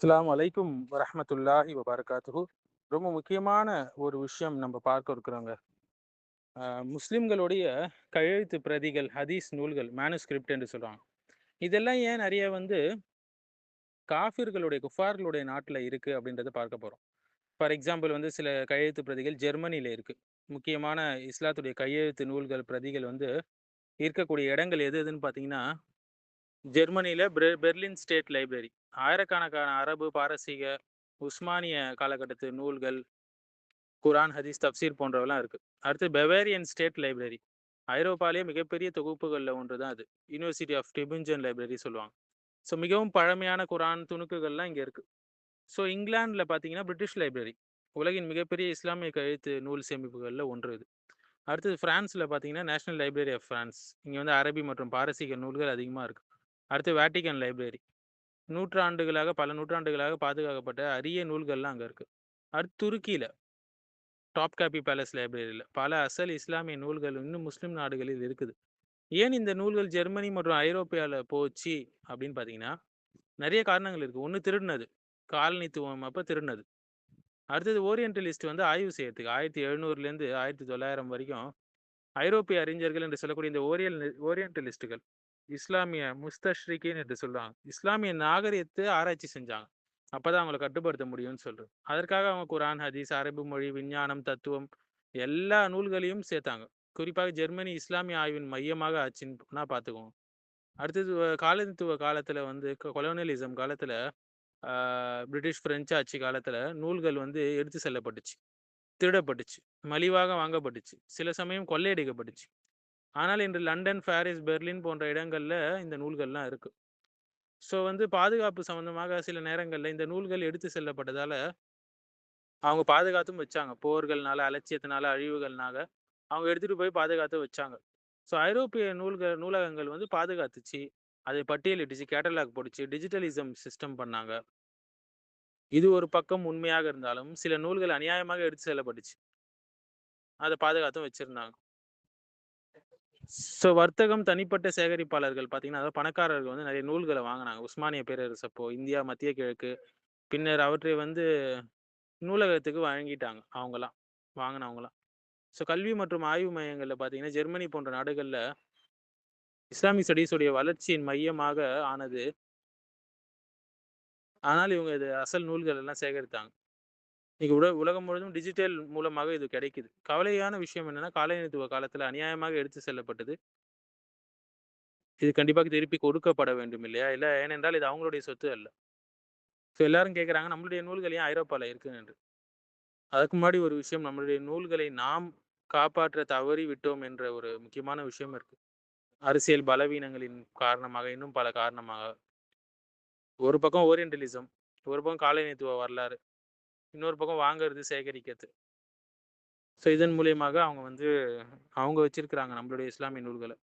அஸ்ஸலாமு அலைக்கும் வரஹ்மத்துல்லாஹி வபரகாத்துஹு. ரொம்ப முக்கியமான ஒரு விஷயம் நம்ம பார்க்க இருக்கிறோங்க. முஸ்லிம்களுடைய கையெழுத்து பிரதிகள், ஹதீஸ் நூல்கள், மேனுஸ்கிரிப்ட் என்று சொல்றாங்க. இதெல்லாம் ஏன் நிறைய காஃபிர்களுடைய, குஃபார்களுடைய நாட்டுல இருக்கு அப்படின்றத பார்க்க போறோம். ஃபார் எக்ஸாம்பிள் சில கையெழுத்து பிரதிகள் ஜெர்மனியில இருக்கு. முக்கியமான இஸ்லாத்துடைய கையெழுத்து நூல்கள், பிரதிகள் இருக்கக்கூடிய இடங்கள் எது எதுன்னு பார்த்தீங்கன்னா, ஜெர்மனியில பெர்லின் ஸ்டேட் லைப்ரரி. ஆயிரக்கணக்கான அரபு, பாரசீக, உஸ்மானிய காலகட்டத்து நூல்கள், குரான், ஹதீஸ், தப்சீர் போன்றவெல்லாம் இருக்கு. அடுத்து பெவேரியன் ஸ்டேட் லைப்ரரி. ஐரோப்பாலேயே மிகப்பெரிய தொகுப்புகள்ல ஒன்று தான் அது. யுனிவர்சிட்டி ஆஃப் டியூபிங்கன் லைப்ரரி சொல்லுவாங்க. ஸோ மிகவும் பழமையான குரான் துணுக்குகள்லாம் இங்க இருக்கு. ஸோ இங்கிலாந்துல பார்த்தீங்கன்னா, பிரிட்டிஷ் லைப்ரரி. உலகின் மிகப்பெரிய இஸ்லாமிய கையெழுத்து நூல் சேமிப்புகள்ல ஒன்று இது. அடுத்தது பிரான்ஸ்ல பார்த்தீங்கன்னா, நேஷனல் லைப்ரரி ஆஃப் பிரான்ஸ். இங்க அரபி மற்றும் பாரசீக நூல்கள் அதிகமா இருக்கு. அடுத்து வேட்டிக்கன் லைப்ரரி. பல நூற்றாண்டுகளாக பாதுகாக்கப்பட்ட அரிய நூல்கள்லாம் அங்க இருக்கு. அடுத்து துருக்கியில டாப் காப்பி பேலஸ் லைப்ரரியில பல அசல் இஸ்லாமிய நூல்கள் இன்னும் முஸ்லிம் நாடுகளில் இருக்குது. ஏன் இந்த நூல்கள் ஜெர்மனி மற்றும் ஐரோப்பியால போச்சு அப்படின்னு பார்த்தீங்கன்னா, நிறைய காரணங்கள் இருக்கு. ஒண்ணு திருடுனது. காலனித்துவம் அப்ப திருடுனது. அடுத்தது ஓரியன்டலிஸ்ட் ஆய்வு செய்யறதுக்கு 1700லேருந்து 1900 வரைக்கும் ஐரோப்பிய அறிஞர்கள் என்று சொல்லக்கூடிய இந்த ஓரியன்டலிஸ்ட்டுகள், இஸ்லாமிய முஸ்தஷ்ரிகீன் என்று சொல்றாங்க. இஸ்லாமிய நாகரிகத்தை ஆராய்ச்சி செஞ்சாங்க. அப்பதான் அவங்கள கட்டுப்படுத்த முடியும்னு சொல்றது. அதற்காக அவங்க குரான், ஹதீஸ், அரபு மொழி, விஞ்ஞானம், தத்துவம் எல்லா நூல்களையும் சேர்த்தாங்க. குறிப்பாக ஜெர்மனி இஸ்லாமிய ஆய்வின் மையமாக ஆச்சுன்னா பார்த்துக்கோங்க. அடுத்தது காலனித்துவ காலத்துல கொலோனியலிசம் காலத்துல பிரிட்டிஷ், பிரெஞ்சு ஆட்சி காலத்துல நூல்கள் எடுத்து செல்லப்பட்டுச்சு, திருடப்பட்டுச்சு, மலிவாக வாங்கப்பட்டுச்சு, சில சமயம் கொள்ளையடிக்கப்பட்டுச்சு. ஆனால் இன்று லண்டன், பாரிஸ், பெர்லின் போன்ற இடங்கள்ல இந்த நூல்கள்லாம் இருக்கு. ஸோ பாதுகாப்பு சம்மந்தமாக சில நேரங்கள்ல இந்த நூல்கள் எடுத்து செல்லப்பட்டதால, அவங்க பாதுகாத்தும் வச்சாங்க. போர்கள்னால, அலட்சியத்தினால, அழிவுகள்னால அவங்க எடுத்துட்டு போய் பாதுகாத்து வச்சாங்க. ஸோ ஐரோப்பிய நூலகங்கள் பாதுகாத்துச்சு. அதை பட்டியலிட்டுச்சு, கேட்டலாக் போட்டுச்சு, டிஜிட்டலிசம் சிஸ்டம் பண்ணாங்க. இது ஒரு பக்கம் உண்மையாக இருந்தாலும், சில நூல்கள் அநியாயமாக எடுத்து செல்லப்பட்டுச்சு. அத பாதுகாத்தும் வச்சிருந்தாங்க. ஸோ வர்த்தகம், தனிப்பட்ட சேகரிப்பாளர்கள் பார்த்தீங்கன்னா, அதாவது பணக்காரர்கள் நிறைய நூல்கள வாங்குனாங்க. உஸ்மானிய பேரரசு அப்போ இந்தியா, மத்திய கிழக்கு. பின்னர் அவற்றை நூலகத்துக்கு வழங்கிட்டாங்க அவங்கலாம், வாங்குனவங்கலாம். ஸோ கல்வி மற்றும் ஆய்வு மையங்கள்ல பார்த்தீங்கன்னா, ஜெர்மனி போன்ற நாடுகள்ல இஸ்லாமிக் ஸ்டடீஸ் உடைய வளர்ச்சியின் மையமாக ஆனது. ஆனால் இவங்க இது அசல் நூல்கள் எல்லாம் சேகரித்தாங்க. இன்னைக்கு உலகம் முழுவதும் டிஜிட்டல் மூலமாக இது கிடைக்குது. கவலையான விஷயம் என்னன்னா, காலனித்துவ காலத்துல அநியாயமாக எடுத்து செல்லப்பட்டது. இது கண்டிப்பாக திருப்பி கொடுக்கப்பட வேண்டும் இல்லையா? இல்ல, ஏனென்றால் இது அவங்களுடைய சொத்து அல்ல. ஸோ எல்லாரும் கேட்குறாங்க, நம்மளுடைய நூல்கள் ஏன் ஐரோப்பால இருக்கு என்று. அதுக்கு முன்னாடி ஒரு விஷயம், நம்மளுடைய நூல்களை நாம் காப்பாற்ற தவறி விட்டோம் என்ற ஒரு முக்கியமான விஷயம் இருக்கு. அரசியல் பலவீனங்களின் காரணமாக, இன்னும் பல காரணமாக. ஒரு பக்கம் ஓரியன்டலிசம், ஒரு பக்கம் காலனித்துவ வரலாறு, இன்னொரு பக்கம் வாங்குறது, சேகரிக்கிறது. ஸோ இதன் மூலியமாக அவங்க அவங்க வச்சிருக்கிறாங்க நம்மளுடைய இஸ்லாமிய நூல்கள.